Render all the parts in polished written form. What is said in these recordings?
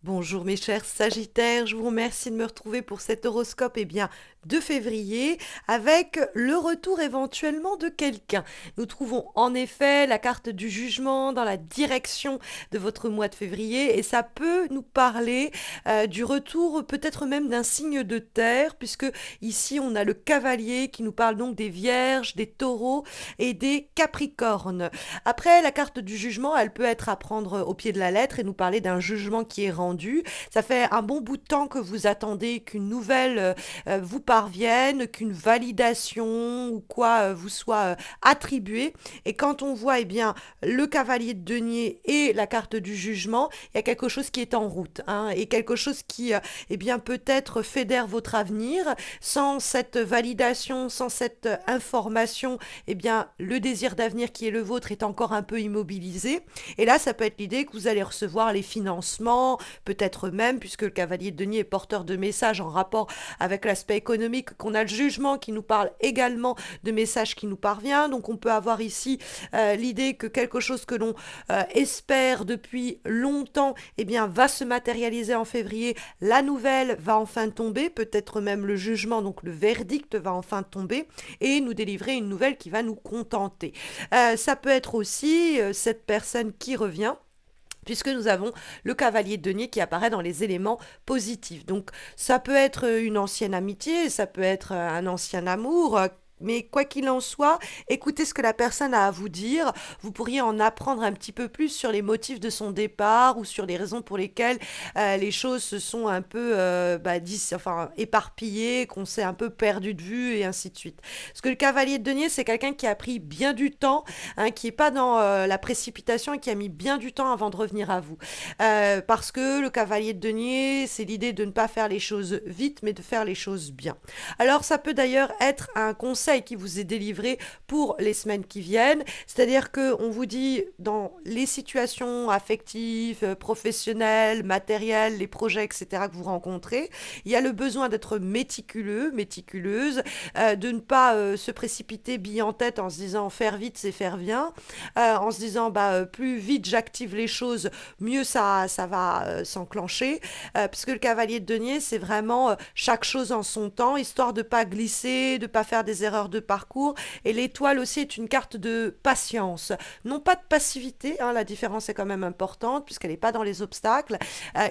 Bonjour mes chers Sagittaires, je vous remercie de me retrouver pour cet horoscope de février avec le retour éventuellement de quelqu'un. Nous trouvons en effet la carte du jugement dans la direction de votre mois de février et ça peut nous parler du retour peut-être même d'un signe de terre puisque ici on a le cavalier qui nous parle donc des vierges, des taureaux et des capricornes. Après la carte du jugement, elle peut être à prendre au pied de la lettre et nous parler d'un jugement qui est rendu. Ça fait un bon bout de temps que vous attendez qu'une nouvelle vous parvienne, qu'une validation ou quoi vous soit attribuée. Et quand on voit le cavalier de denier et la carte du jugement, il y a quelque chose qui est en route et quelque chose qui peut-être fédère votre avenir. Sans cette validation, sans cette information, le désir d'avenir qui est le vôtre est encore un peu immobilisé. Et là, ça peut être l'idée que vous allez recevoir les financements, peut-être même, puisque le cavalier de denier est porteur de messages en rapport avec l'aspect économique, qu'on a le jugement qui nous parle également de messages qui nous parvient. Donc on peut avoir ici l'idée que quelque chose que l'on espère depuis longtemps va se matérialiser en février. La nouvelle va enfin tomber, peut-être même le jugement, donc le verdict va enfin tomber et nous délivrer une nouvelle qui va nous contenter. Ça peut être aussi cette personne qui revient puisque nous avons le cavalier de denier qui apparaît dans les éléments positifs. Donc ça peut être une ancienne amitié, ça peut être un ancien amour. Mais quoi qu'il en soit, écoutez ce que la personne a à vous dire. Vous pourriez en apprendre un petit peu plus sur les motifs de son départ ou sur les raisons pour lesquelles les choses se sont un peu éparpillées, qu'on s'est un peu perdu de vue et ainsi de suite. Parce que le cavalier de denier, c'est quelqu'un qui a pris bien du temps, qui n'est pas dans la précipitation et qui a mis bien du temps avant de revenir à vous. Parce que le cavalier de denier, c'est l'idée de ne pas faire les choses vite, mais de faire les choses bien. Alors ça peut d'ailleurs être un conseil qui vous est délivré pour les semaines qui viennent, c'est-à-dire que on vous dit dans les situations affectives, professionnelles, matérielles, les projets, etc. que vous rencontrez, il y a le besoin d'être méticuleux, méticuleuse, de ne pas se précipiter bille en tête en se disant faire vite c'est faire bien, en se disant plus vite j'active les choses, mieux ça va s'enclencher, puisque le cavalier de denier c'est vraiment chaque chose en son temps, histoire de pas glisser, de pas faire des erreurs de parcours. Et l'étoile aussi est une carte de patience, non pas de passivité, la différence est quand même importante puisqu'elle n'est pas dans les obstacles.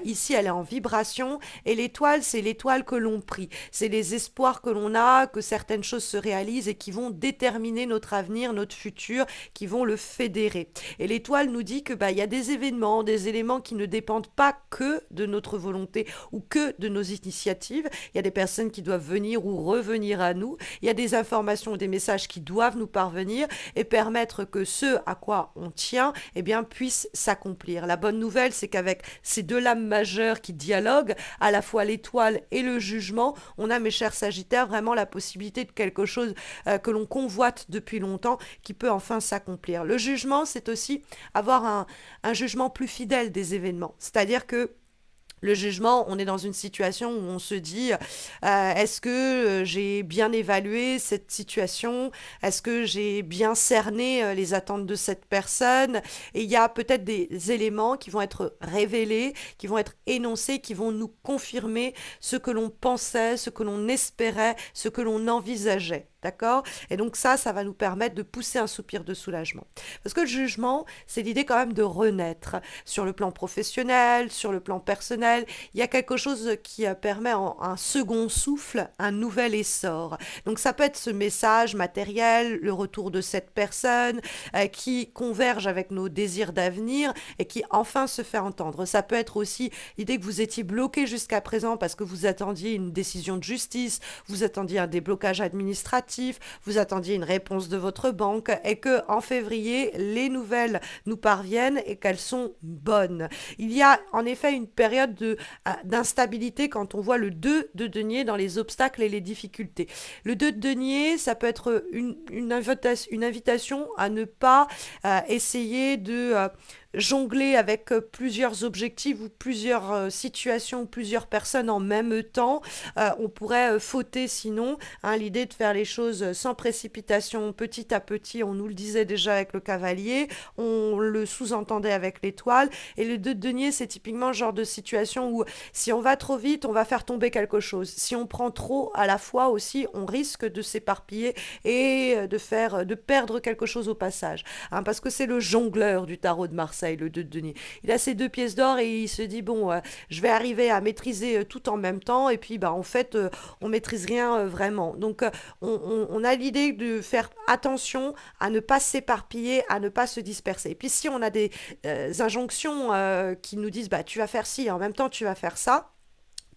Ici elle est en vibration et l'étoile c'est l'étoile que l'on prie, c'est les espoirs que l'on a que certaines choses se réalisent et qui vont déterminer notre avenir, notre futur, qui vont le fédérer. Et l'étoile nous dit que il y a des événements, des éléments qui ne dépendent pas que de notre volonté ou que de nos initiatives. Il y a des personnes qui doivent venir ou revenir à nous, il y a des informations ou des messages qui doivent nous parvenir et permettre que ce à quoi on tient puisse s'accomplir. La bonne nouvelle, c'est qu'avec ces deux lames majeures qui dialoguent, à la fois l'étoile et le jugement, on a, mes chers Sagittaires, vraiment la possibilité de quelque chose que l'on convoite depuis longtemps qui peut enfin s'accomplir. Le jugement, c'est aussi avoir un jugement plus fidèle des événements. C'est-à-dire que le jugement, on est dans une situation où on se dit est-ce que j'ai bien évalué cette situation? Est-ce que j'ai bien cerné les attentes de cette personne? Et il y a peut-être des éléments qui vont être révélés, qui vont être énoncés, qui vont nous confirmer ce que l'on pensait, ce que l'on espérait, ce que l'on envisageait. D'accord? Et donc ça va nous permettre de pousser un soupir de soulagement. Parce que le jugement, c'est l'idée quand même de renaître sur le plan professionnel, sur le plan personnel. Il y a quelque chose qui permet un second souffle, un nouvel essor. Donc ça peut être ce message matériel, le retour de cette personne qui converge avec nos désirs d'avenir et qui enfin se fait entendre. Ça peut être aussi l'idée que vous étiez bloqué jusqu'à présent parce que vous attendiez une décision de justice, vous attendiez un déblocage administratif, vous attendiez une réponse de votre banque et que en février, les nouvelles nous parviennent et qu'elles sont bonnes. Il y a en effet une période d'instabilité quand on voit le 2 de denier dans les obstacles et les difficultés. Le 2 de denier, ça peut être une invitation à ne pas essayer jongler avec plusieurs objectifs ou plusieurs situations, plusieurs personnes en même temps. On pourrait fauter sinon, hein, l'idée de faire les choses sans précipitation, petit à petit, on nous le disait déjà avec le cavalier, on le sous-entendait avec l'étoile, et le deux de denier, c'est typiquement le genre de situation où si on va trop vite, on va faire tomber quelque chose. Si on prend trop à la fois aussi, on risque de s'éparpiller et de perdre quelque chose au passage. Hein, parce que c'est le jongleur du tarot de Marseille, le deux de denier. Il a ses deux pièces d'or et il se dit, bon, je vais arriver à maîtriser tout en même temps, et puis bah, en fait, on maîtrise rien vraiment. Donc, on a l'idée de faire attention à ne pas s'éparpiller, à ne pas se disperser. Et puis, si on a des injonctions qui nous disent, bah, tu vas faire ci, et en même temps, tu vas faire ça,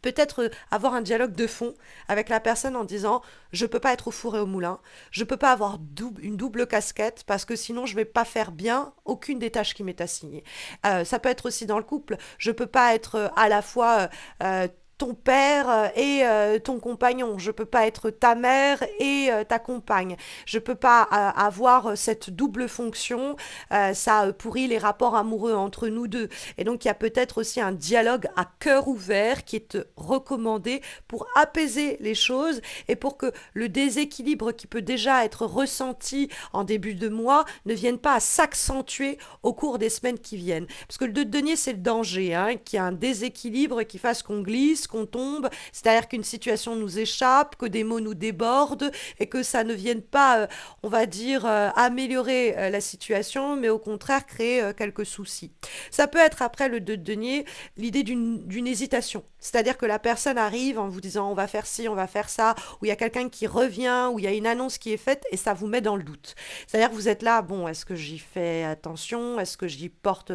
peut-être avoir un dialogue de fond avec la personne en disant je peux pas être au four et au moulin, je peux pas avoir une double casquette parce que sinon je vais pas faire bien aucune des tâches qui m'est assignée. Ça peut être aussi dans le couple, je peux pas être à la fois ton père et ton compagnon. Je peux pas être ta mère et ta compagne. Je peux pas avoir cette double fonction. Ça pourrit les rapports amoureux entre nous deux. Et donc il y a peut-être aussi un dialogue à cœur ouvert qui est recommandé pour apaiser les choses et pour que le déséquilibre qui peut déjà être ressenti en début de mois ne vienne pas à s'accentuer au cours des semaines qui viennent. Parce que le 2 de denier, c'est le danger, hein, qu'il y a un déséquilibre qui fasse qu'on glisse, qu'on tombe, c'est-à-dire qu'une situation nous échappe, que des mots nous débordent et que ça ne vienne pas, on va dire, améliorer la situation, mais au contraire créer quelques soucis. Ça peut être après le 2 de denier l'idée d'une hésitation, c'est-à-dire que la personne arrive en vous disant on va faire ci, on va faire ça, où il y a quelqu'un qui revient, où il y a une annonce qui est faite et ça vous met dans le doute. C'est-à-dire que vous êtes là, bon, est-ce que j'y fais attention, est-ce que j'y porte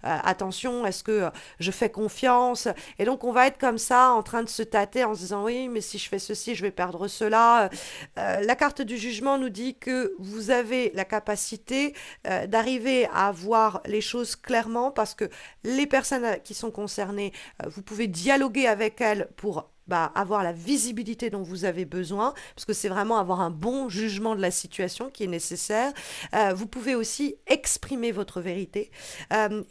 attention, est-ce que je fais confiance, et donc on va être comme ça en train de se tâter en se disant oui, mais si je fais ceci, je vais perdre cela. La carte du jugement nous dit que vous avez la capacité d'arriver à voir les choses clairement parce que les personnes qui sont concernées, vous pouvez dialoguer avec elles pour bah, avoir la visibilité dont vous avez besoin, parce que c'est vraiment avoir un bon jugement de la situation qui est nécessaire. Vous pouvez aussi exprimer votre vérité.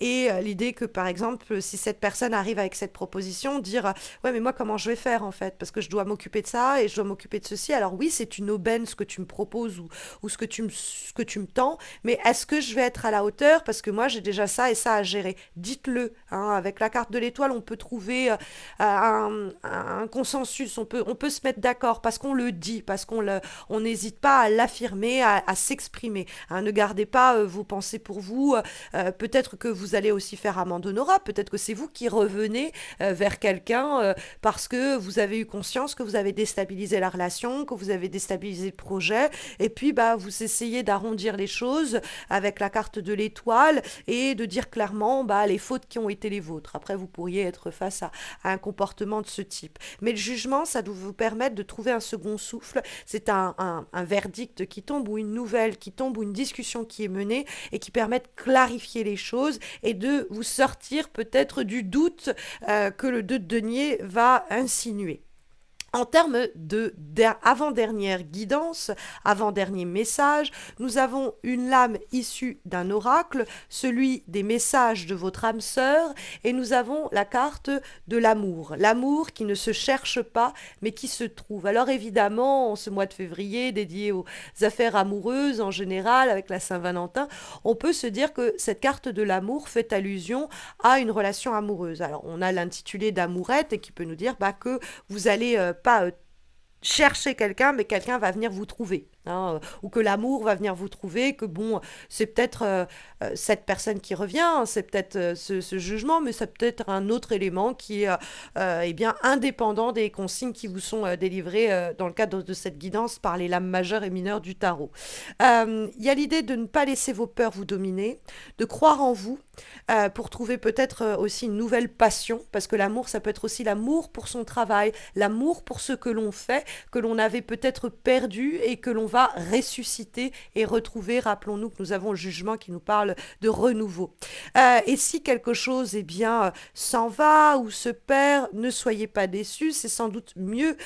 L'idée que, par exemple, si cette personne arrive avec cette proposition, dire ouais, mais moi, comment je vais faire en fait? Parce que je dois m'occuper de ça et je dois m'occuper de ceci. Alors, oui, c'est une aubaine ce que tu me proposes ou ce que tu me tends, mais est-ce que je vais être à la hauteur? Parce que moi, j'ai déjà ça et ça à gérer. Dites-le. Hein, avec la carte de l'étoile, on peut trouver un consensus, on peut se mettre d'accord parce qu'on le dit, parce on n'hésite pas à l'affirmer, à s'exprimer. Hein, ne gardez pas vos pensées pour vous. Peut-être que vous allez aussi faire amende honorable, peut-être que c'est vous qui revenez vers quelqu'un parce que vous avez eu conscience que vous avez déstabilisé la relation, que vous avez déstabilisé le projet, et puis bah, vous essayez d'arrondir les choses avec la carte de l'étoile et de dire clairement bah, les fautes qui ont été les vôtres. Après, vous pourriez être face à un comportement de ce type. Mais le jugement, ça doit vous permettre de trouver un second souffle. C'est un verdict qui tombe ou une nouvelle qui tombe ou une discussion qui est menée et qui permet de clarifier les choses et de vous sortir peut-être du doute que le 2 de denier va insinuer. En termes de avant-dernière guidance, avant-dernier message, nous avons une lame issue d'un oracle, celui des messages de votre âme sœur, et nous avons la carte de l'amour. L'amour qui ne se cherche pas, mais qui se trouve. Alors évidemment, en ce mois de février, dédié aux affaires amoureuses en général, avec la Saint-Valentin, on peut se dire que cette carte de l'amour fait allusion à une relation amoureuse. Alors on a l'intitulé d'amourette et qui peut nous dire bah, que vous allez pas chercher quelqu'un, mais quelqu'un va venir vous trouver. Hein, ou que l'amour va venir vous trouver, que bon, c'est peut-être cette personne qui revient, c'est peut-être ce jugement, mais c'est peut-être un autre élément qui est eh bien, indépendant des consignes qui vous sont délivrées dans le cadre de cette guidance par les lames majeures et mineures du tarot. Il y a l'idée de ne pas laisser vos peurs vous dominer, de croire en vous pour trouver peut-être aussi une nouvelle passion, parce que l'amour, ça peut être aussi l'amour pour son travail, l'amour pour ce que l'on fait, que l'on avait peut-être perdu et que l'on va ressusciter et retrouver. Rappelons-nous que nous avons le jugement qui nous parle de renouveau. Et si quelque chose eh bien, s'en va ou se perd, ne soyez pas déçus, c'est sans doute mieux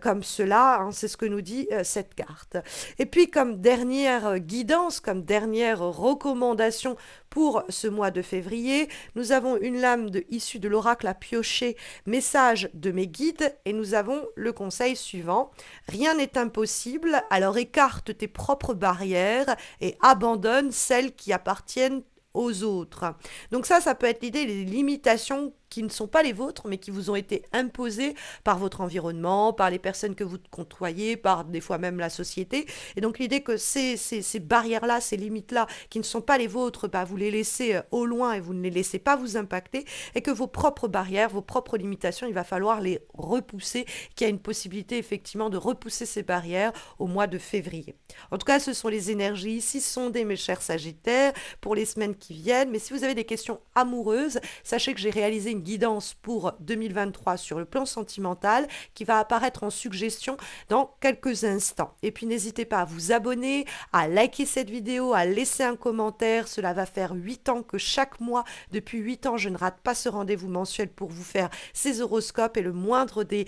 comme cela, hein, c'est ce que nous dit cette carte. Et puis comme dernière guidance, comme dernière recommandation Pour ce mois de février, nous avons une lame issue de l'oracle à piocher, message de mes guides, et nous avons le conseil suivant. Rien n'est impossible, alors écarte tes propres barrières et abandonne celles qui appartiennent aux autres. Donc ça peut être l'idée des limitations qui ne sont pas les vôtres, mais qui vous ont été imposées par votre environnement, par les personnes que vous côtoyez, par des fois même la société. Et donc l'idée que ces barrières-là, ces limites-là, qui ne sont pas les vôtres, bah, vous les laissez au loin et vous ne les laissez pas vous impacter, et que vos propres barrières, vos propres limitations, il va falloir les repousser, qu'il y a une possibilité effectivement de repousser ces barrières au mois de février. En tout cas, ce sont les énergies ici sondées, mes chers Sagittaires, pour les semaines qui viennent. Mais si vous avez des questions amoureuses, sachez que j'ai réalisé une guidance pour 2023 sur le plan sentimental qui va apparaître en suggestion dans quelques instants. Et puis n'hésitez pas à vous abonner, à liker cette vidéo, à laisser un commentaire. Cela va faire 8 ans que chaque mois, depuis 8 ans, je ne rate pas ce rendez-vous mensuel pour vous faire ces horoscopes, et le moindre des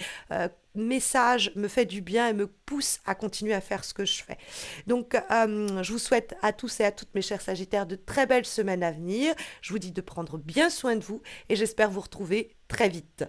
message me fait du bien et me pousse à continuer à faire ce que je fais. Donc, je vous souhaite à tous et à toutes, mes chers Sagittaires, de très belles semaines à venir. Je vous dis de prendre bien soin de vous et j'espère vous retrouver très vite.